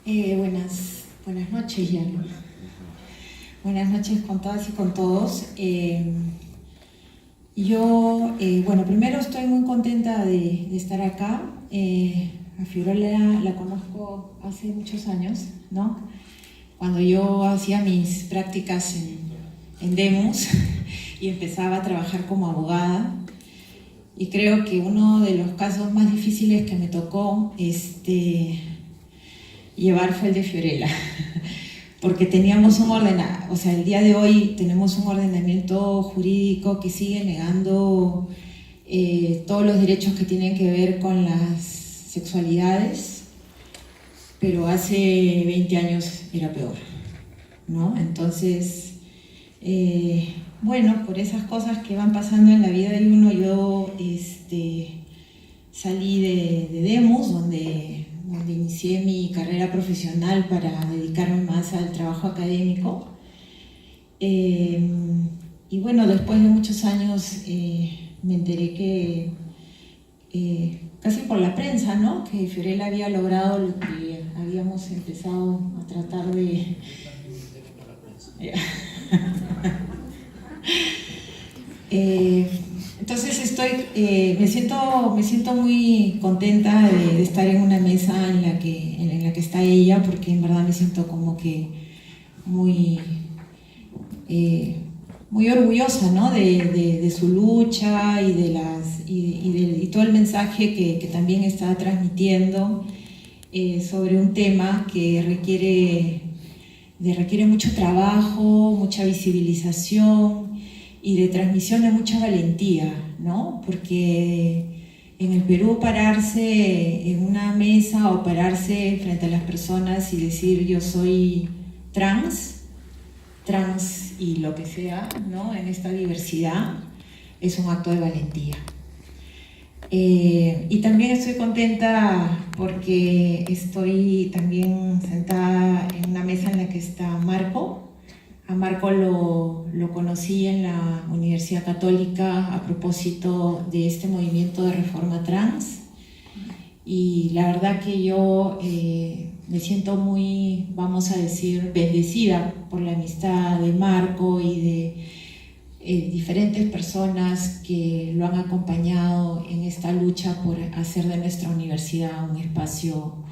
Buenas noches ya, ¿no? Buenas noches con todas y con todos. Primero estoy muy contenta de estar acá. A Fiorella la conozco hace muchos años, ¿no? Cuando yo hacía mis prácticas en Demos y empezaba a trabajar como abogada. Y creo que uno de los casos más difíciles que me tocó llevar fue el de Fiorella, porque teníamos el día de hoy tenemos un ordenamiento jurídico que sigue negando todos los derechos que tienen que ver con las sexualidades, pero hace 20 años era peor, ¿no? Entonces, por esas cosas que van pasando en la vida de uno, yo salí de Demos, donde inicié mi carrera profesional para dedicarme más al trabajo académico. Después de muchos años me enteré que, casi por la prensa, ¿no?, que Fiorella había logrado lo que habíamos empezado a tratar de... Entonces me siento muy contenta de estar en una mesa en la que está ella, porque en verdad me siento como que muy orgullosa, ¿no?, de su lucha y todo el mensaje que también está transmitiendo sobre un tema que requiere mucho trabajo, mucha visibilización y de transmisión de mucha valentía, ¿no? Porque en el Perú pararse en una mesa o pararse frente a las personas y decir yo soy trans y lo que sea, ¿no?, en esta diversidad, es un acto de valentía. Y también estoy contenta porque estoy también sentada en una mesa en la que está Marco. A Marco lo conocí en la Universidad Católica a propósito de este movimiento de reforma trans, y la verdad que yo me siento muy, vamos a decir, bendecida por la amistad de Marco y de diferentes personas que lo han acompañado en esta lucha por hacer de nuestra universidad un espacio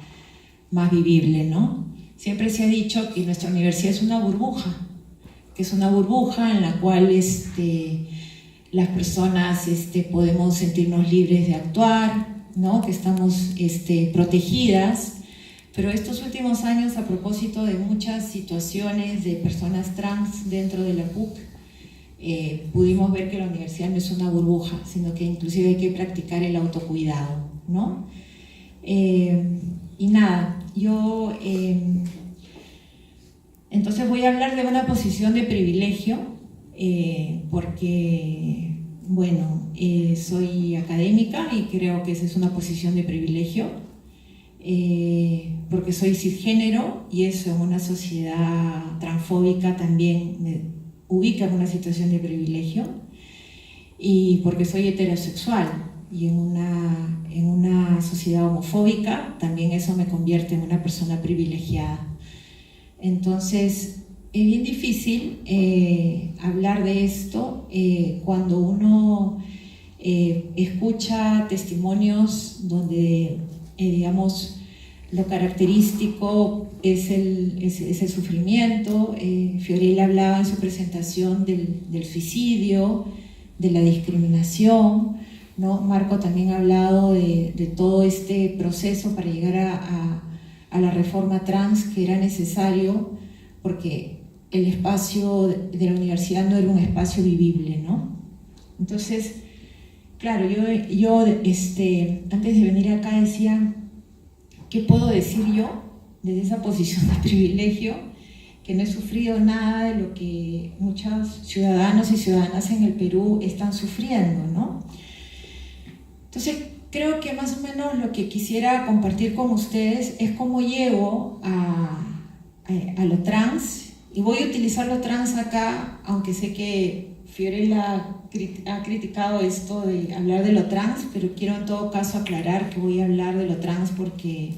más vivible, ¿no? Siempre se ha dicho que nuestra universidad es una burbuja, en la cual las personas podemos sentirnos libres de actuar, ¿no?, que estamos protegidas. Pero estos últimos años, a propósito de muchas situaciones de personas trans dentro de la PUC, pudimos ver que la universidad no es una burbuja, sino que inclusive hay que practicar el autocuidado, ¿no? Entonces voy a hablar de una posición de privilegio, porque, soy académica y creo que esa es una posición de privilegio, porque soy cisgénero y eso en una sociedad transfóbica también me ubica en una situación de privilegio, y porque soy heterosexual y en una sociedad homofóbica también eso me convierte en una persona privilegiada. Entonces es bien difícil hablar de esto cuando uno escucha testimonios donde, lo característico es el sufrimiento. Fiorella hablaba en su presentación del suicidio, de la discriminación, ¿no? Marco también ha hablado de todo este proceso para llegar a la reforma trans, que era necesario porque el espacio de la universidad no era un espacio vivible, ¿no? Entonces, claro, yo antes de venir acá decía, ¿qué puedo decir yo desde esa posición de privilegio, que no he sufrido nada de lo que muchos ciudadanos y ciudadanas en el Perú están sufriendo, ¿no? Entonces, creo que más o menos lo que quisiera compartir con ustedes es cómo llego a lo trans, y voy a utilizar lo trans acá, aunque sé que Fiorella ha criticado esto de hablar de lo trans, pero quiero en todo caso aclarar que voy a hablar de lo trans porque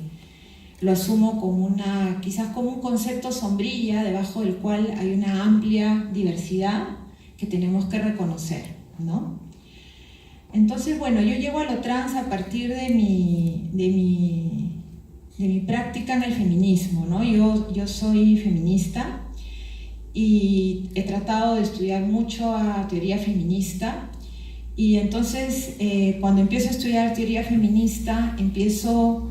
lo asumo como quizás como un concepto sombrilla debajo del cual hay una amplia diversidad que tenemos que reconocer, ¿no? Entonces, bueno, yo llego a lo trans a partir de mi práctica en el feminismo, ¿no? Yo soy feminista y he tratado de estudiar mucho a teoría feminista, y entonces cuando empiezo a estudiar teoría feminista empiezo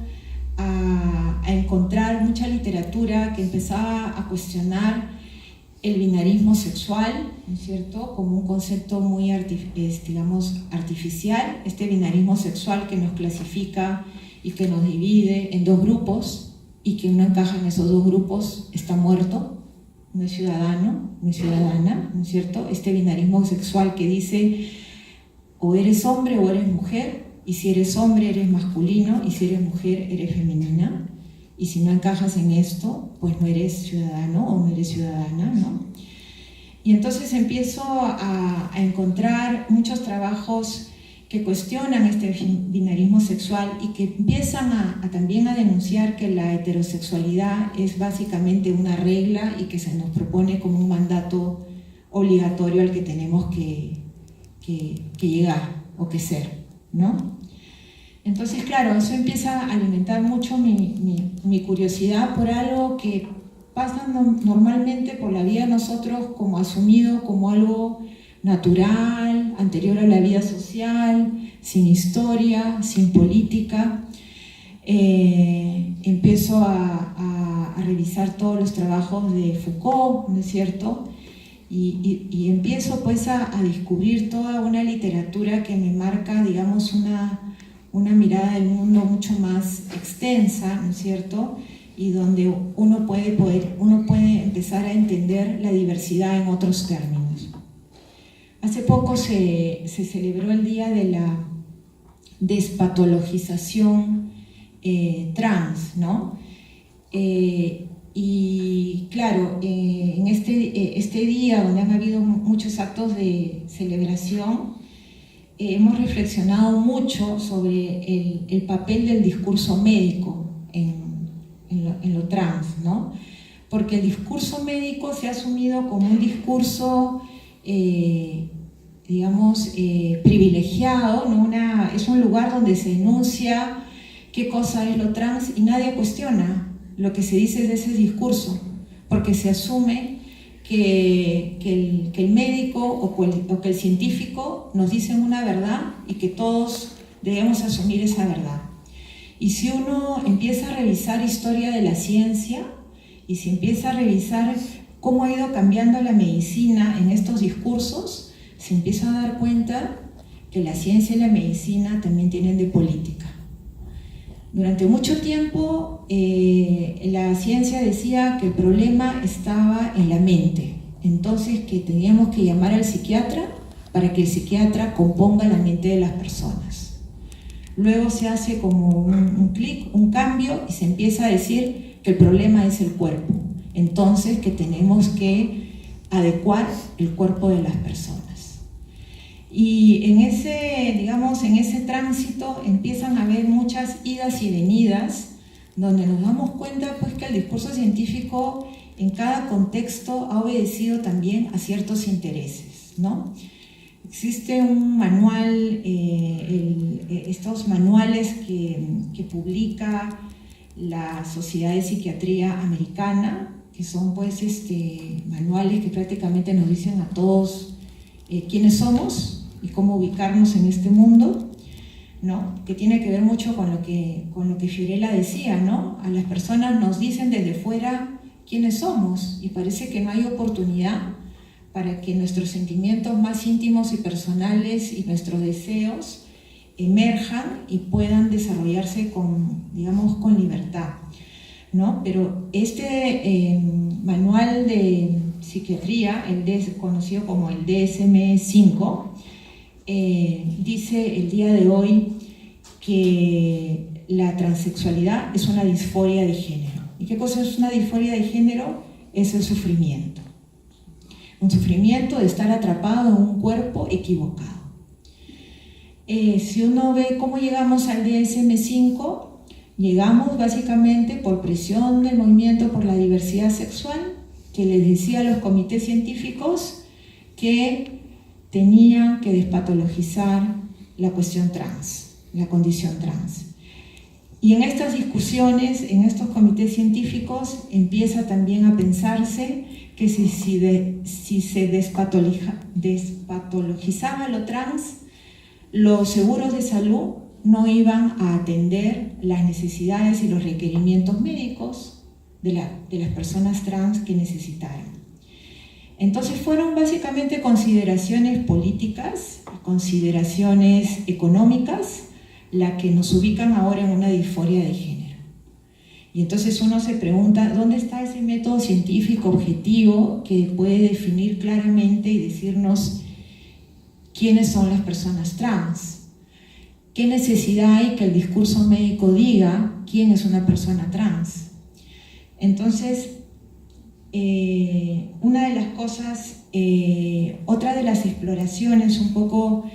a encontrar mucha literatura que empezaba a cuestionar el binarismo sexual, ¿no es cierto?, como un concepto muy digamos, artificial, este binarismo sexual que nos clasifica y que nos divide en dos grupos, y que uno encaja en esos dos grupos está muerto, no es ciudadano, no es ciudadana, ¿no es cierto? Este binarismo sexual que dice o eres hombre o eres mujer, y si eres hombre eres masculino, y si eres mujer eres femenina, y si no encajas en esto, pues no eres ciudadano o no eres ciudadana, ¿no? Y entonces empiezo a encontrar muchos trabajos que cuestionan este binarismo sexual y que empiezan también a denunciar que la heterosexualidad es básicamente una regla y que se nos propone como un mandato obligatorio al que tenemos que llegar o que ser, ¿no? Entonces, claro, eso empieza a alimentar mucho mi curiosidad por algo que pasa normalmente por la vida de nosotros como asumido como algo natural, anterior a la vida social, sin historia, sin política. Empiezo a revisar todos los trabajos de Foucault, ¿no es cierto? Y empiezo pues a descubrir toda una literatura que me marca, digamos, una mirada del mundo mucho más extensa, ¿no es cierto?, y donde uno puede empezar a entender la diversidad en otros términos. Hace poco se celebró el Día de la Despatologización trans, ¿no? Y claro, en este día donde han habido muchos actos de celebración, hemos reflexionado mucho sobre el papel del discurso médico en lo trans, ¿no? Porque el discurso médico se ha asumido como un discurso, digamos, privilegiado, ¿no? Es un lugar donde se enuncia qué cosa es lo trans y nadie cuestiona lo que se dice de ese discurso, porque se asume que el médico o que el científico nos dicen una verdad y que todos debemos asumir esa verdad. Y si uno empieza a revisar historia de la ciencia y si empieza a revisar cómo ha ido cambiando la medicina en estos discursos, se empieza a dar cuenta que la ciencia y la medicina también tienen de política. Durante mucho tiempo la ciencia decía que el problema estaba en la mente, entonces que teníamos que llamar al psiquiatra para que el psiquiatra componga la mente de las personas. Luego se hace como un clic, un cambio, y se empieza a decir que el problema es el cuerpo, entonces que tenemos que adecuar el cuerpo de las personas. Y en ese tránsito empiezan a haber muchas idas y venidas, donde nos damos cuenta pues, que el discurso científico en cada contexto ha obedecido también a ciertos intereses, ¿no? Existe un manual, estos manuales que publica la Sociedad de Psiquiatría Americana, que son pues, manuales que prácticamente nos dicen a todos quiénes somos y cómo ubicarnos en este mundo, ¿no? Que tiene que ver mucho con lo que Fiorella decía, ¿no? A las personas nos dicen desde fuera quiénes somos y parece que no hay oportunidad para que nuestros sentimientos más íntimos y personales y nuestros deseos emerjan y puedan desarrollarse con libertad, ¿no? Pero este manual de psiquiatría, conocido como el DSM-5, dice el día de hoy que la transexualidad es una disforia de género. ¿Y qué cosa es una disforia de género? Es el sufrimiento. Un sufrimiento de estar atrapado en un cuerpo equivocado. Si uno ve cómo llegamos al DSM-5, Llegamos básicamente por presión del movimiento por la diversidad sexual, que les decía a los comités científicos que tenían que despatologizar la cuestión trans, la condición trans. Y en estas discusiones, en estos comités científicos, empieza también a pensarse que si se despatologizaba lo trans, los seguros de salud no iban a atender las necesidades y los requerimientos médicos de las personas trans que necesitaran. Entonces fueron básicamente consideraciones políticas, consideraciones económicas, las que nos ubican ahora en una disforia de género. Y entonces uno se pregunta, ¿dónde está ese método científico objetivo que puede definir claramente y decirnos quiénes son las personas trans? ¿Qué necesidad hay que el discurso médico diga quién es una persona trans? Entonces, una de las cosas, otra de las exploraciones un poco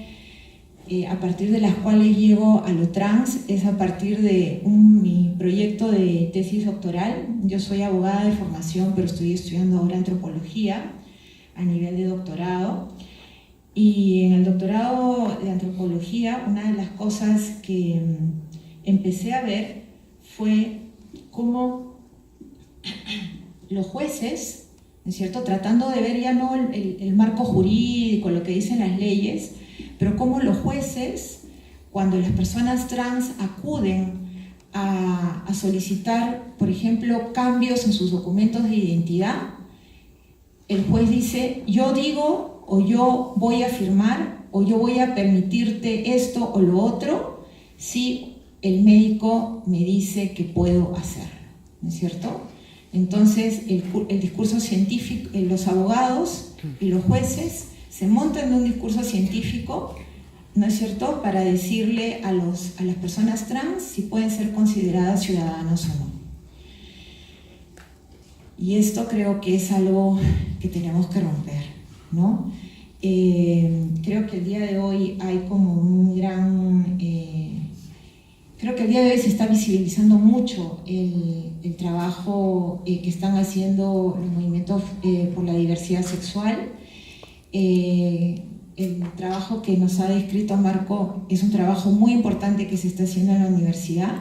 a partir de las cuales llego a lo trans es a partir de mi proyecto de tesis doctoral. Yo soy abogada de formación, pero estoy estudiando ahora antropología a nivel de doctorado. Y en el doctorado de antropología, una de las cosas que empecé a ver fue cómo los jueces, ¿no es cierto?, tratando de ver ya no el marco jurídico, lo que dicen las leyes, pero cómo los jueces, cuando las personas trans acuden a solicitar, por ejemplo, cambios en sus documentos de identidad, el juez dice, yo digo, o yo voy a firmar, o yo voy a permitirte esto o lo otro, si el médico me dice que puedo hacerlo, ¿no es cierto? Entonces, el discurso científico, los abogados y los jueces se montan en un discurso científico, ¿no es cierto?, para decirle a las personas trans si pueden ser consideradas ciudadanos o no. Y esto creo que es algo que tenemos que romper, ¿no? Creo que el día de hoy hay como un gran... creo que el día de hoy se está visibilizando mucho el trabajo que están haciendo los movimientos por la diversidad sexual. El trabajo que nos ha descrito Marco es un trabajo muy importante que se está haciendo en la universidad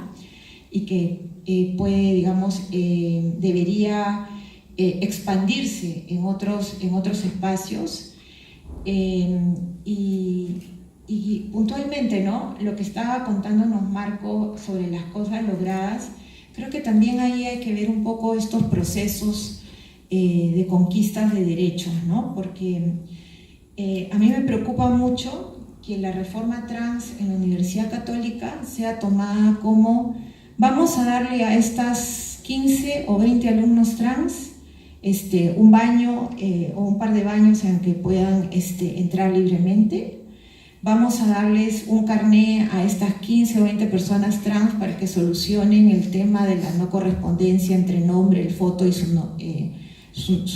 y que puede, digamos, debería expandirse en otros espacios. Y puntualmente, ¿no?, lo que estaba contándonos Marco sobre las cosas logradas, creo que también ahí hay que ver un poco estos procesos de conquistas de derechos, ¿no? Porque a mí me preocupa mucho que la reforma trans en la Universidad Católica sea tomada como vamos a darle a estas 15 o 20 alumnos trans un baño o un par de baños en que puedan entrar libremente. Vamos a darles un carné a estas 15 o 20 personas trans para que solucionen el tema de la no correspondencia entre nombre, el foto y su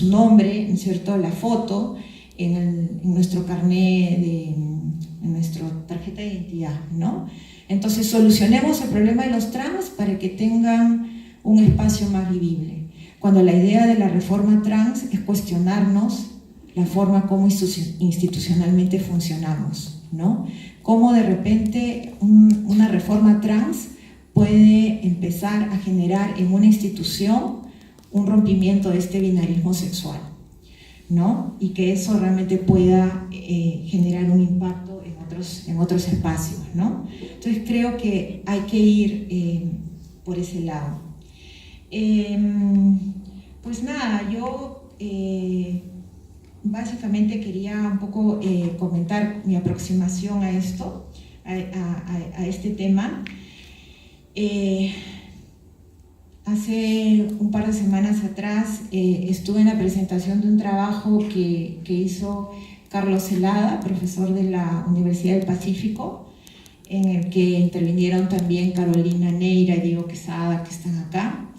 nombre, ¿no es cierto?, la foto en nuestro carné, en nuestra tarjeta de identidad, ¿no? Entonces solucionemos el problema de los trans para que tengan un espacio más vivible. Cuando la idea de la reforma trans es cuestionarnos la forma como institucionalmente funcionamos, ¿no? Cómo de repente una reforma trans puede empezar a generar en una institución un rompimiento de este binarismo sexual, ¿no? Y que eso realmente pueda generar un impacto en otros espacios, ¿no? Entonces creo que hay que ir por ese lado. Pues nada, yo básicamente quería un poco comentar mi aproximación a esto, a este tema. Hace un par de semanas atrás estuve en la presentación de un trabajo que hizo Carlos Celada, profesor de la Universidad del Pacífico, en el que intervinieron también Carolina Neira y Diego Quesada, que están acá,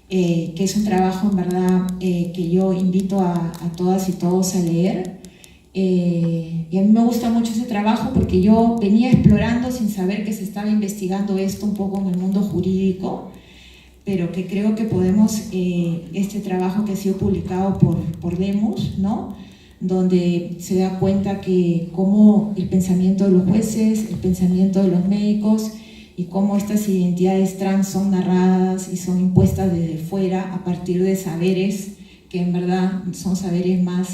que es un trabajo en verdad que yo invito a todas y todos a leer. Y a mí me gusta mucho ese trabajo porque yo venía explorando sin saber que se estaba investigando esto un poco en el mundo jurídico, pero que creo que podemos, este trabajo que ha sido publicado por Demos, ¿no?, donde se da cuenta que cómo el pensamiento de los jueces, el pensamiento de los médicos y cómo estas identidades trans son narradas y son impuestas desde fuera a partir de saberes que en verdad son saberes más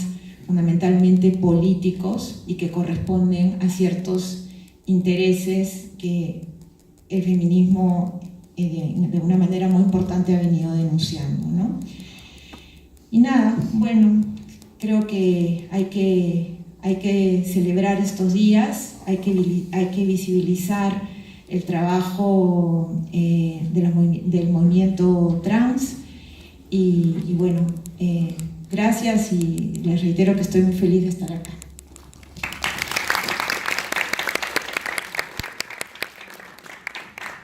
fundamentalmente políticos y que corresponden a ciertos intereses que el feminismo de una manera muy importante ha venido denunciando, ¿no? Y nada, bueno, creo que hay que celebrar estos días, hay que visibilizar el trabajo del movimiento trans y bueno, gracias y les reitero que estoy muy feliz de estar acá.